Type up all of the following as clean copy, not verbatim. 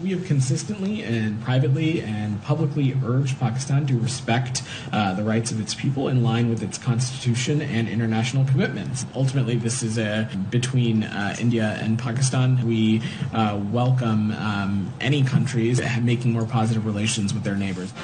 We have consistently and privately and publicly urged Pakistan to respect the rights of its people in line with its constitution and international commitments. Ultimately, this is between India and Pakistan. We welcome any countries making more positive relations with their neighbors.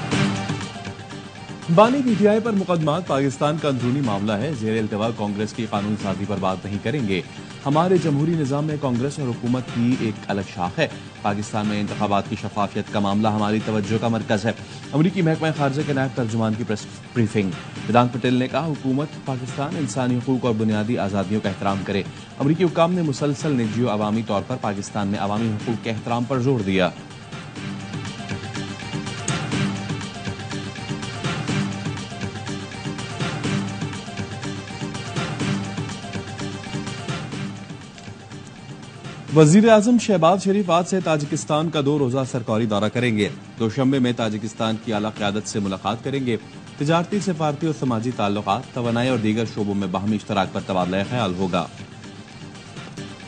बानी PTI पर मुकदमात पाकिस्तान का अंदरूनी मामला है। ज़ेर इल्तवा कांग्रेस की कानून साजी पर बात नहीं करेंगे। हमारे जमहूरी निज़ाम में कांग्रेस और हुकूमत की एक अलग शाख है। पाकिस्तान में इंतखाबात की शफाफियत का मामला हमारी तवज्जो का मरकज़ है। अमरीकी महकमा खारजा के नायब तर्जुमान की प्रेस ब्रीफिंग। वेदांत पटेल ने कहा, हुकूमत पाकिस्तान इंसानी हुकूक और बुनियादी आज़ादियों का एहतराम करे। अमरीकी हुक्काम ने मुसलसल निजी और अवामी तौर पर पाकिस्तान में अवामी हुकूक के एहतराम पर जोर दिया। वजीर आजम शहबाज शरीफ आज से ताजिकिस्तान का 2 रोजा सरकारी दौरा करेंगे। दोशंबे में ताजिकिस्तान की आला क़यादत से मुलाकात करेंगे। तिजारती, सिफारती और समाजी ताल्लुकात, तवानाई और दीगर शोबों में बाहमी इश्तराक पर तबादला ख्याल होगा।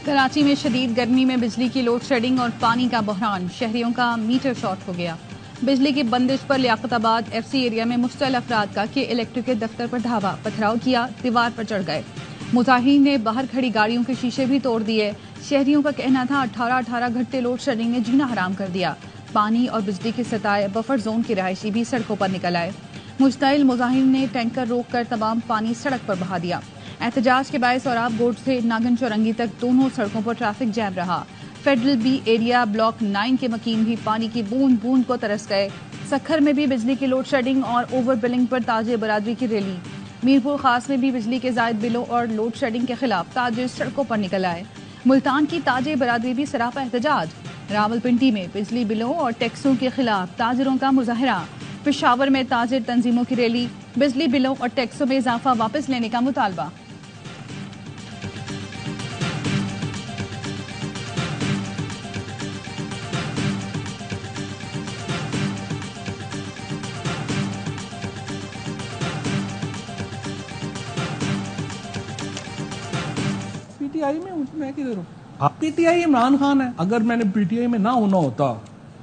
कराची में शदीद गर्मी में बिजली की लोड शेडिंग और पानी का बहरान, शहरियों का मीटर शॉर्ट हो गया। बिजली की बंदिश पर लियाकताबाद FC एरिया में मुश्तल अफराद का कि इलेक्ट्रिक के दफ्तर पर धावा, पथराव किया, दीवार पर चढ़ गए। मुजाहिरीन ने बाहर खड़ी गाड़ियों के शीशे भी तोड़ दिए। शहरियों का कहना था 18 घंटे लोड शेडिंग ने जीना हराम कर दिया। पानी और बिजली के सताए बफर जोन के रहायशी भी सड़कों पर निकल आए। मुश्ताइल मुजाहिरीन ने टैंकर रोककर तमाम पानी सड़क पर बहा दिया। एहतजाज के बायस और आप बोर्ड से नागन चौरंगी तक दोनों सड़कों पर ट्रैफिक जैम रहा। फेडरल B एरिया ब्लॉक 9 के मकीन भी पानी की बूंद बूंद को तरस गए। सखर में भी बिजली की लोड शेडिंग और ओवर बिलिंग पर ताजे बरादरी की रैली। मीरपुर खास में भी बिजली के जायद बिलों और लोड शेडिंग के खिलाफ ताजिर सड़कों पर निकल आए। मुल्तान की ताजे बरादरी भी सरापा एहतजाज। रावलपिंडी में बिजली बिलों और टैक्सों के खिलाफ ताजिरों का मुजाहरा। पेशावर में ताजिर तंजीमों की रैली। बिजली बिलों और टैक्सों में इजाफा वापस लेने का मुतालबा। पीटीआई में मैं किधर हूँ? पीटीआई इमरान खान है। अगर मैंने पीटीआई में ना होना होता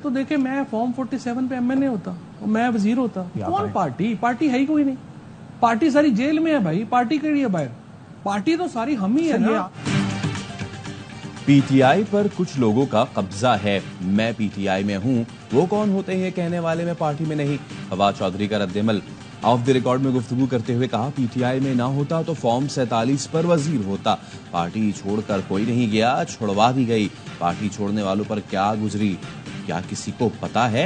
तो देखे मैं फॉर्म 47 पे MNA होता और मैं वजीर होता। कौन पार्टी है ही कोई नहीं। पार्टी सारी जेल में है भाई। पार्टी के लिए बाहर, पार्टी तो सारी हम ही है ना। पीटीआई पर कुछ लोगों का कब्जा है। मैं पीटीआई में हूँ, वो कौन होते हैं कहने वाले, में पार्टी में नहीं। फवाद चौधरी का रद्देमल। ऑफ द रिकॉर्ड में गुफ्तगू करते हुए कहा, पीटीआई में ना होता तो फॉर्म 47 पर वजीर होता। पार्टी छोड़कर कोई नहीं गया, छुड़वा दी गई। पार्टी छोड़ने वालों पर क्या गुजरी, क्या किसी को पता है?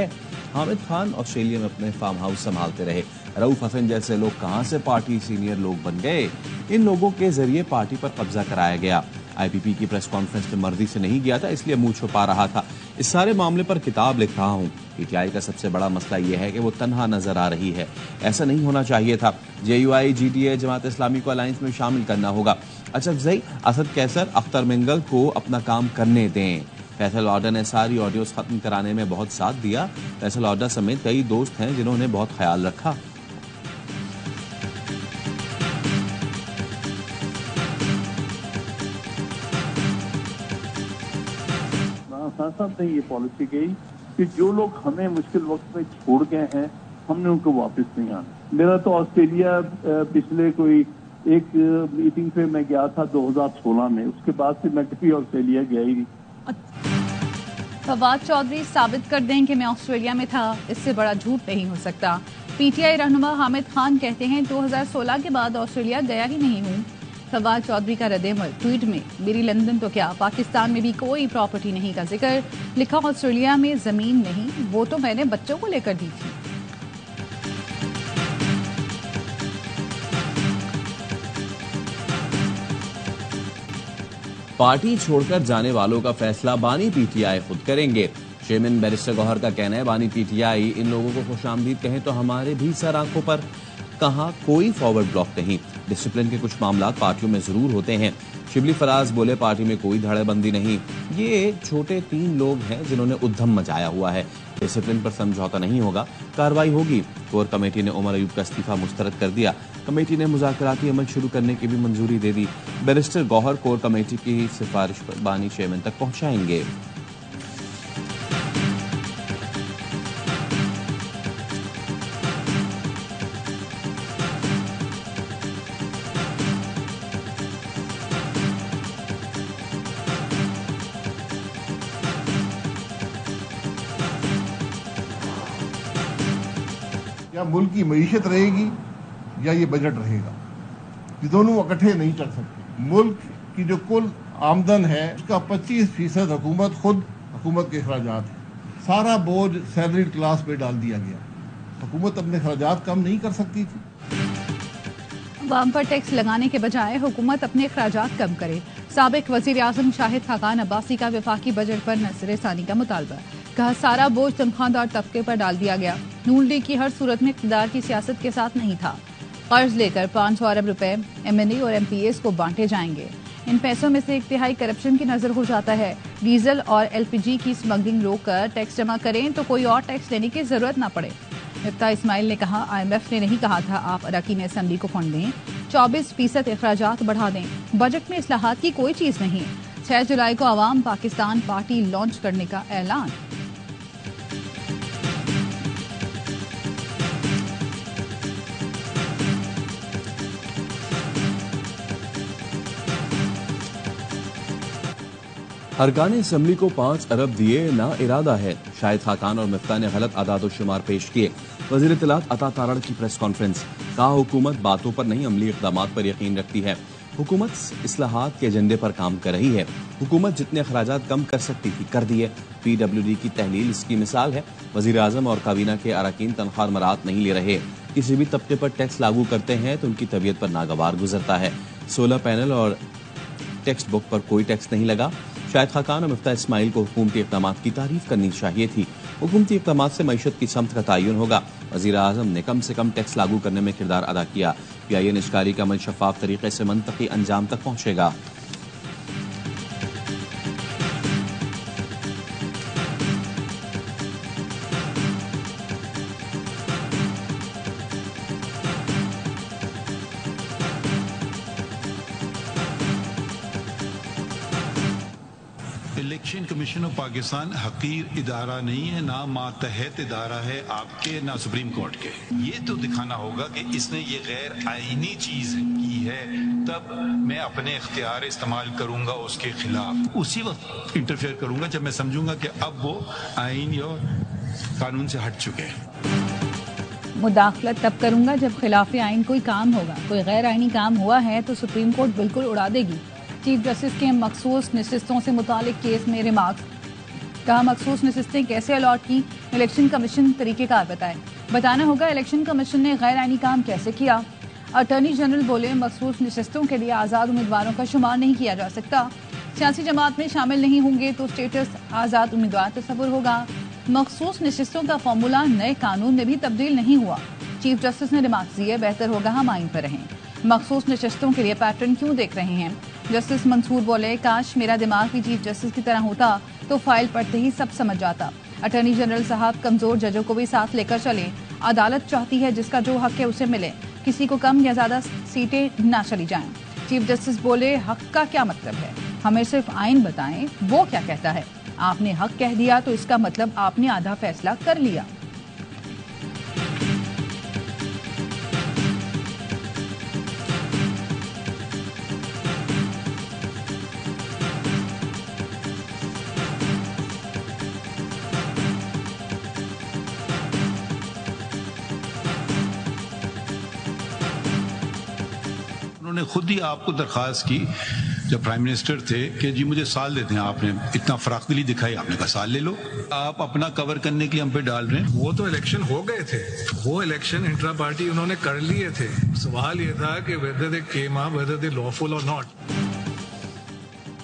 हामिद खान ऑस्ट्रेलिया में अपने फार्म हाउस संभालते रहे। रऊफ हसन जैसे लोग कहां से पार्टी सीनियर लोग बन गए? इन लोगों के जरिए पार्टी पर कब्जा कराया गया। IPP की प्रेस कॉन्फ्रेंस में मर्जी से नहीं गया था, इसलिए मुंह छुपा रहा था। इस सारे मामले पर किताब लिख रहा हूँ। पीटीआई का सबसे बड़ा मसला यह है कि वो तन्हा नजर आ रही है। ऐसा नहीं होना चाहिए था। JUI GTA जमात इस्लामी को अलायंस में शामिल करना होगा। अचकजई असद कैसर अख्तर मिंगल को अपना काम करने दें। फैसल ऑर्डर ने सारी ऑडियोज खत्म कराने में बहुत साथ दिया। फैसल ऑर्डर समेत कई दोस्त हैं जिन्होंने बहुत ख्याल रखा। साथ ने ये पॉलिसी गई कि जो लोग हमें मुश्किल वक्त में छोड़ गए हैं, हमने उनको वापस नहीं आना। मेरा तो ऑस्ट्रेलिया पिछले कोई एक मीटिंग पे मैं गया था 2016 में, उसके बाद से मैं कभी ऑस्ट्रेलिया गया ही नहीं। फवाद चौधरी साबित कर दें कि मैं ऑस्ट्रेलिया में था, इससे बड़ा झूठ नहीं हो सकता। पीटीआई रहनुमा हामिद खान कहते हैं 2016 के बाद ऑस्ट्रेलिया गया ही नहीं हूँ। फवाद चौधरी का रद्देमल ट्वीट में, मेरी लंदन तो क्या पाकिस्तान में भी कोई प्रॉपर्टी नहीं का जिक्र। लिखा, ऑस्ट्रेलिया में जमीन नहीं, वो तो मैंने बच्चों को लेकर दी थी। पार्टी छोड़कर जाने वालों का फैसला बानी पीटीआई खुद करेंगे। चेयरमैन बैरिस्टर गौहर का कहना है, बानी पीटीआई इन लोगों को खुशामदीद कहें तो हमारे भी सर आंखों पर। कहा, कोई फॉरवर्ड ब्लॉक नहीं। डिसिप्लिन के कुछ मामला पार्टियों में जरूर होते हैं। शिबली फराज बोले, पार्टी में कोई धड़ेबंदी नहीं। ये छोटे 3 लोग हैं जिन्होंने उद्यम मचाया हुआ है। डिसिप्लिन पर समझौता नहीं होगा, कार्रवाई होगी। कोर कमेटी ने उमर अयूब का इस्तीफा मुस्तरद कर दिया। कमेटी ने मुज़ाकराती अमल शुरू करने की भी मंजूरी दे दी। बैरिस्टर गौहर कोर कमेटी की सिफारिश पर बानी चेयरमैन तक पहुंचाएंगे। या मुल्क की मईशत रहेगी या ये बजट रहेगा, ये दोनों इकट्ठे नहीं चल सकते। मुल्क की जो कुल आमदन है उसका 25% हुकूमत के अखराजात है। सारा बोझ सैलरीड क्लास पे डाल दिया गया। हुकूमत अपने अखराजात कम नहीं कर सकती थी। अवाम पर टैक्स लगाने के बजाय हुकूमत अपने अखराजात कम करे। साबिक वजीर आजम शाहिद खाकान अब्बासी का वफाकी बजट पर नजरसानी का मुतालबा। कहा सारा बोझ तनख्वाहदार तबके पर डाल दिया गया। नून लीग की हर सूरत में इक़्तिदार की सियासत के साथ नहीं था। कर्ज लेकर 500 अरब रुपए MNA और MPAs को बांटे जाएंगे। इन पैसों में से 1/3 करप्शन की नजर हो जाता है। डीजल और LPG की स्मगलिंग रोककर टैक्स जमा करें तो कोई और टैक्स लेने की जरूरत न पड़े। मिफ्ता इस्माइल ने कहा IMF ने नहीं कहा था आप अराकीन असेंबली को फंड दें, 24% अखराजात बढ़ा दें। बजट में इस्लाहात की कोई चीज नहीं। 6 जुलाई को अवाम पाकिस्तान पार्टी लॉन्च करने का ऐलान। अरकान असम्बली को 5 अरब दिए ना इरादा है। शाहिद खाकान और मिफ्ता ने गलत अदाद शुमार पेश किए। वजीर इत्तलात अता तारड़ की प्रेस कॉन्फ्रेंस। कहा हुकूमत बातों पर नहीं अमली इक़दामात पर यकीन रखती है। हुकूमत इस्लाहात के एजेंडे पर काम कर रही है। हुकूमत जितने अखराजात कम कर सकती थी कर दिए। PWD की तहलील इसकी मिसाल है। वजीर आजम और काबीना के अरकान तनख्वाह मरात नहीं ले रहे। किसी भी तबके पर टैक्स लागू करते हैं तो उनकी तबीयत पर नागवार गुजरता है। 16 पैनल और टेक्स्ट बुक पर कोई टैक्स नहीं लगा। शाहिद खाकान और मिफ्ता इस्माइल को हुकूमती इक़दामात की तारीफ करनी चाहिए थी। हुकूमती इक़दामात से मईशत की समत का तयन होगा। वज़ीर आज़म ने कम से कम टैक्स लागू करने में किरदार अदा किया। PIA निजकारी का अमल शफाफ तरीके से मंतकी अंजाम तक पहुंचेगा। इलेक्शन कमीशन ऑफ पाकिस्तान हकीर इदारा नहीं है, ना मातहत इदारा है आपके, ना सुप्रीम कोर्ट के। ये तो दिखाना होगा कि इसने ये गैर आईनी चीज की है, तब मैं अपने इख्तियार इस्तेमाल करूंगा उसके खिलाफ। उसी वक्त इंटरफेयर करूंगा जब मैं समझूंगा कि अब वो आईन और कानून से हट चुके हैं। मुदाखलत तब करूंगा जब खिलाफ आइन कोई काम होगा। कोई गैर आइनी काम हुआ है तो सुप्रीम कोर्ट बिल्कुल उड़ा देगी। चीफ जस्टिस के मखसूस नशिस्तों से मुतालिक केस में रिमार्क्स। कहा मखसूस नशिस्तें कैसे अलॉट की, इलेक्शन कमीशन तरीक़ेकार बताए। बताना होगा इलेक्शन कमीशन ने गैर आइनी काम कैसे किया। अटॉर्नी जनरल बोले मखसूस नशिस्तों के लिए आज़ाद उम्मीदवारों का शुमार नहीं किया जा सकता। सियासी जमात में शामिल नहीं होंगे तो स्टेटस आज़ाद उम्मीदवार तस्वुर होगा। मखसूस नशिस्तों का फॉर्मूला नए कानून में भी तब्दील नहीं हुआ। चीफ जस्टिस ने रिमार्क्स दिए बेहतर होगा हम आइन पर रहें। मखसूस नशिस्तों के लिए पैटर्न क्यों देख रहे हैं। जस्टिस मंसूर बोले काश मेरा दिमाग भी चीफ जस्टिस की तरह होता तो फाइल पढ़ते ही सब समझ जाता। अटॉर्नी जनरल साहब कमजोर जजों को भी साथ लेकर चले। अदालत चाहती है जिसका जो हक है उसे मिले, किसी को कम या ज्यादा सीटें ना चली जाएं। चीफ जस्टिस बोले हक का क्या मतलब है, हमें सिर्फ आइन बताएं वो क्या कहता है। आपने हक कह दिया तो इसका मतलब आपने आधा फैसला कर लिया। उन्होंने खुद ही आपको दरखास्त की जब प्राइम मिनिस्टर थे कि जी मुझे साल देते हैं। आपने इतना फराखदिली दिखाई, आपने कहा साल ले लो। आप अपना कवर करने के लिए हम पे डाल रहे हैं। वो तो इलेक्शन हो गए थे, वो इलेक्शन इंट्रा पार्टी उन्होंने कर लिए थे। सवाल ये था कि whether they came up, whether they lawful or not।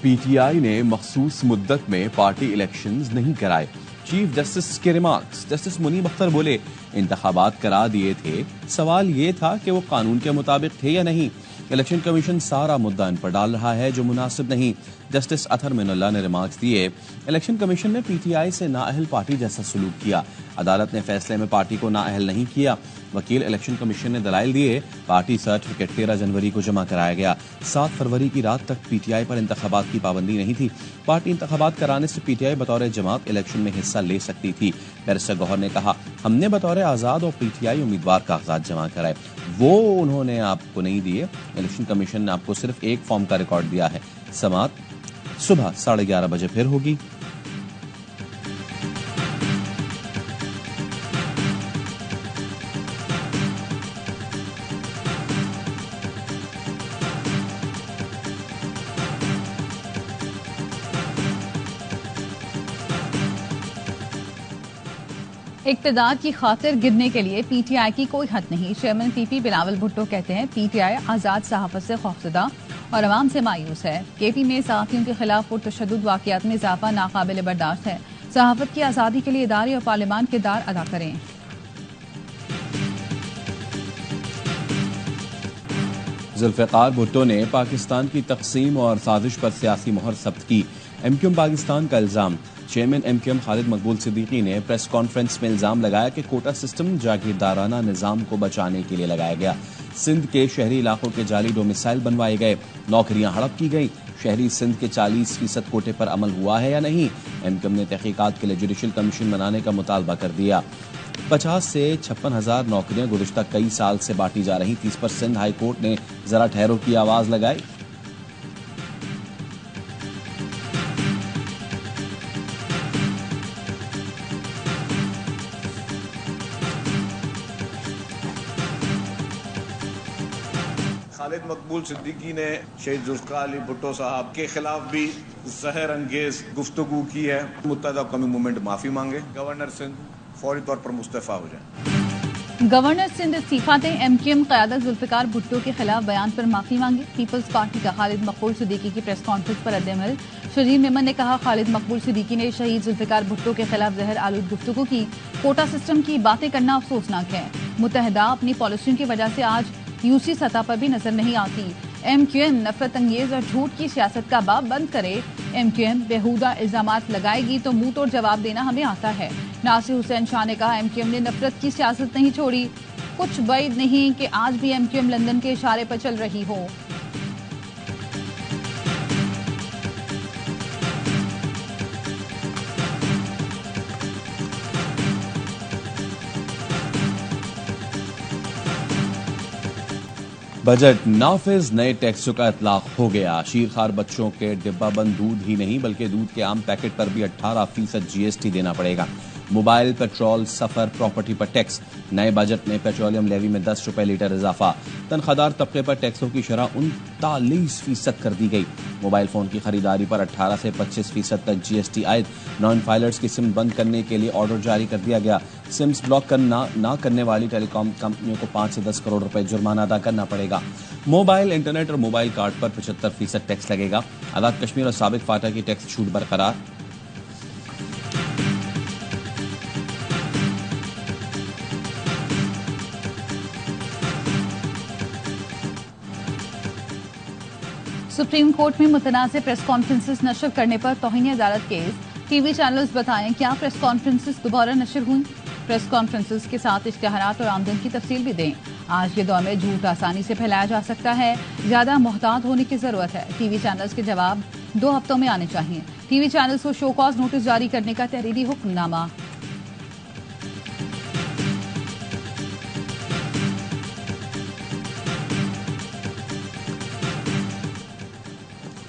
PTI ने मखसूस मुद्दत में पार्टी इलेक्शंस नहीं कराए। चीफ जस्टिस के रिमार्क्स। जस्टिस मुनीब अख्तर बोले इंतखाबात करा दिए थे, सवाल ये था कि वो कानून के मुताबिक थे या नहीं। इलेक्शन कमीशन सारा मुद्दा इन पर डाल रहा है जो मुनासिब नहीं। जस्टिस अतहर मिनुल्लाह ने रिमार्क्स दिए इलेक्शन कमीशन ने PTI से नाअहल पार्टी जैसा सलूक किया। अदालत ने फैसले में पार्टी को नाअहल नहीं किया। वकील इलेक्शन कमीशन ने दलाइल दिए पार्टी सर्टिफिकेट 13 जनवरी को जमा कराया गया। 7 फरवरी की रात तक PTI पर इंतखाबात की पाबंदी नहीं थी। पार्टी इंतखाबात कराने से PTI बतौर जमात इलेक्शन में हिस्सा ले सकती थी। बैरिस्टर गौहर ने कहा हमने बतौर आज़ाद और PTI उम्मीदवार कागजात जमा कराए, वो उन्होंने आपको नहीं दिए। इलेक्शन कमीशन ने आपको सिर्फ एक फॉर्म का रिकॉर्ड दिया है। समात सुबह 11:30 बजे फिर होगी। इक्तदार की खातिर गिरने के लिए पीटीआई की कोई हद नहीं। चेयरमैन पीपी बिलावल भुट्टो कहते हैं पीटीआई आजाद सहाफत से खौफजदा और अवाम से मायूस है। केपी में सहाफियों के खिलाफ पुरतशद्दुद वाकयात में इजाफा नाकाबिल बर्दाश्त है। सहाफत की आज़ादी के लिए इदारे और पार्लियामान किरदार अदा करें। जुल्फ़िकार भुट्टो ने पाकिस्तान की तकसीम और साजिश पर सियासी मोहर जब्त की। एमक्यूएम पाकिस्तान का इल्जाम। चेयरमैन एमक्यूएम खालिद मकबूल सिद्दीकी ने प्रेस कॉन्फ्रेंस में इल्जाम लगाया कि कोटा सिस्टम जागीरदाराना निज़ाम को बचाने के लिए लगाया गया। सिंध के शहरी इलाकों के जाली डोमिसाइल बनवाए गए, नौकरियां हड़प की गई। शहरी सिंध के 40% कोटे पर अमल हुआ है या नहीं? एमक्यूएम ने तहकीकात के लिए जुडिशल कमीशन बनाने का मुतालबा कर दिया। 50 से 56,000 नौकरियां गुज़िश्ता कई साल से बांटी जा रही। 30 पर सिंध हाई कोर्ट ने जरा ठहरो की आवाज लगाई। खालिद मकबूल सिद्दीकी ने शहीद जुल्फ़िकार अली भुट्टो साहब के खिलाफ भी जहर अंगेज गुफ्तगू की है। मुत्तहदा कौमी मूवमेंट माफी मांगे, गवर्नर सिंध फौरी तौर पर मुस्तफा हो जाए। गवर्नर सिंध इस्तीफा दें। एमक्यूएम क़यादत जुल्फ़िकार भुट्टो के खिलाफ बयान पर माफी मांगी। पीपल्स पार्टी का खालिद मकबूल सिद्दीकी की प्रेस कॉन्फ्रेंस पर रद्द-ए-अमल। शरीफ मेमन ने कहा खालिद मकबूल सिद्दीकी ने शहीद जुल्फ़िकार भुट्टो के खिलाफ जहर आलूद गुफ्तगू की। कोटा सिस्टम की बातें करना अफसोसनाक है। मुत्तहदा अपनी पॉलिसियों की वजह से आज यूसी सतह पर भी नजर नहीं आती। एमक्यूएम नफरत अंगेज और झूठ की सियासत का बाब बंद करे। एमक्यूएम बेहुदा इल्जामात लगाएगी तो मुंह तोड़ जवाब देना हमें आता है। नासिर हुसैन शाह ने कहा एमक्यूएम ने नफरत की सियासत नहीं छोड़ी। कुछ बैद नहीं कि आज भी एमक्यूएम लंदन के इशारे पर चल रही हो। बजट नाफिज, नए टैक्सों का इतलाक हो गया। शीरखार बच्चों के डिब्बाबंद दूध ही नहीं बल्कि दूध के आम पैकेट पर भी 18% जीएसटी देना पड़ेगा। मोबाइल, पेट्रोल, सफर, प्रॉपर्टी पर टैक्स। नए बजट में पेट्रोलियम लेवी में 10 रुपए लीटर इजाफा। तनख्वाहदार तबके पर टैक्सों की शरह 39% कर दी गई। मोबाइल फोन की खरीदारी पर 18 से 25% तक जीएसटी आयद। नॉन फाइलर्स की सिम बंद करने के लिए ऑर्डर जारी कर दिया गया। सिम्स ब्लॉक करना ना करने वाली टेलीकॉम कंपनियों को 5 से 10 करोड़ रुपए जुर्माना अदा करना पड़ेगा। मोबाइल, इंटरनेट और मोबाइल कार्ड पर 75% टैक्स लगेगा। आजाद कश्मीर और साबिक फाटा की टैक्स छूट बरकरार। सुप्रीम कोर्ट में मुतनाज़ प्रेस कॉन्फ्रेंसेस नशर करने पर तौहीन अदालत केस। टीवी चैनल्स बताएं क्या प्रेस कॉन्फ्रेंसेस दोबारा नशर हुई। प्रेस कॉन्फ्रेंसेस के साथ इश्तिहारात और आमदन की तफसील भी दें। आज के दौर में झूठ आसानी से फैलाया जा सकता है, ज्यादा मोहतात होने की जरूरत है। टीवी चैनल्स के जवाब 2 हफ्तों में आने चाहिए। टीवी चैनल्स को शो कॉज नोटिस जारी करने का तहरीरी हुक्मनामा।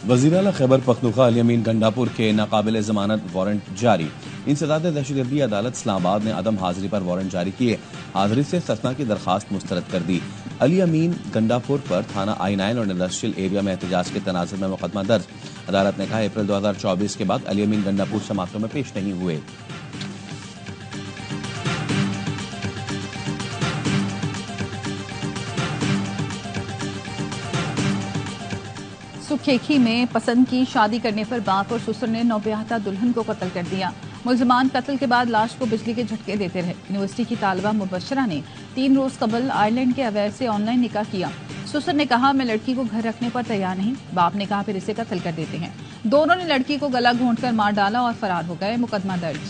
वज़ीर आला खैबर पख्तूनख्वा अली अमीन गंडापुर के नाकाबिल जमानत वारंट जारी। इंसदाद दहशतगर्दी अदालत इस्लामाबाद ने अदम हाजिरी पर वारंट जारी किए। हाजिरी से सतना की दरखास्त मुस्तरद कर दी। अली अमीन गंडापुर पर थाना I9 और इंडस्ट्रियल एरिया में एहतजाज के तनाजुर में मुकदमा दर्ज। अदालत ने कहा अप्रैल 2024 के बाद अली अमीन गंडापुर समाअतों में पेश नहीं हुए। सुखेखी में पसंद की शादी करने पर बाप और ससुर ने नौब्याहता दुल्हन को कत्ल कर दिया। मुलजमान कत्ल के बाद लाश को बिजली के झटके देते रहे। यूनिवर्सिटी की तालिबा मुबशरा ने 3 रोज कबल आयरलैंड के अवैध से ऑनलाइन निकाह किया। ससुर ने कहा मैं लड़की को घर रखने पर तैयार नहीं। बाप ने कहा फिर इसे कत्ल कर देते हैं। दोनों ने लड़की को गला घोंटकर मार डाला और फरार हो गए। मुकदमा दर्ज।